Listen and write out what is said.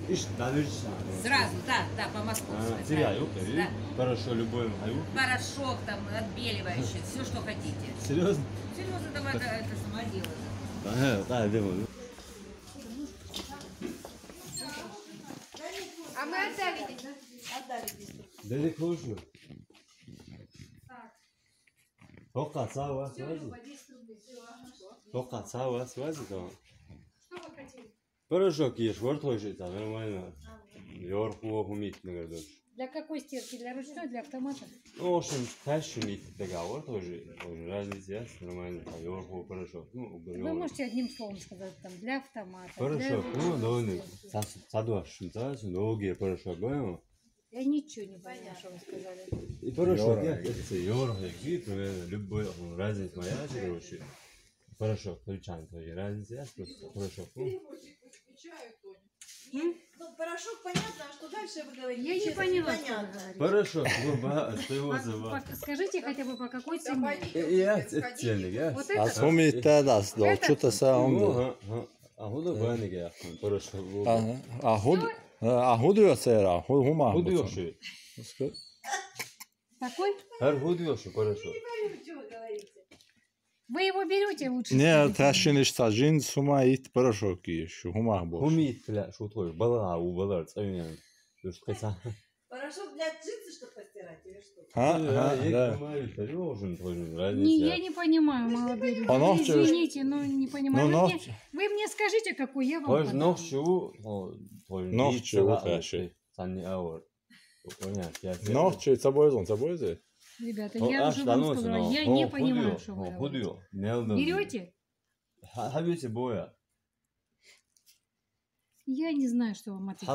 Сразу, да, по московски. Да. Порошок любой аюк. Порошок там, отбеливающий, все, что хотите. Серьезно? Серьезно, там это самодело. Да, делаю. А мы отдали. Да не кружу. Только цава, свази. Только цава, свази там. Что вы хотели? Порошок ешь, вот тоже там нормально. Йорку умеет, наверное. Для какой стирки? Для ручной, для автомата? Ну, в общем, тащу мить договор тоже разница есть, нормально. Там йорку порошок. Ну, Вы можете одним словом сказать, там, для автомата. порошок, для... ну, 너는 사도하신 너게 порошок, понял? Я ничего не поняла, что вы сказали. И порошок, если йорк, примерно любой разница моя, короче. Порошок, ключан, тоже разница есть, просто порошок. Ну, порошок понятно, а что дальше вы говорите? Я не честно, поняла, что непонятно. вы говорите. Порошок, что его зовут? Скажите хотя бы по какой цене? Я ценник, я. Вот А это? сумите да, что-то саунда. А худа бани я, порошок. А худо сера, хума. Худ ёши. Такой? Her худ ёши порошок. Что вы говорите? Вы его берете лучше? Не, скажите. ташиниш сажин сума ит порошок ешь, хума бо. Хуми, бля, что твой, бала, у бала, цавинян. Ты что кайса? Порошок для джинсы, чтобы постирать или что? Да. Не, я не понимаю, молодые люди. А Вы ногти- извините, но не понимаю. Ну, Вы мне скажите, какой я вам Твой подам. ногчу, Ногчу, хорошо. Санни аур. Ногче, забойзе. Ребята, я уже вам сказала, я не понимаю, что вы говорите. Берете? Берете боя. Я не знаю, что вам ответить.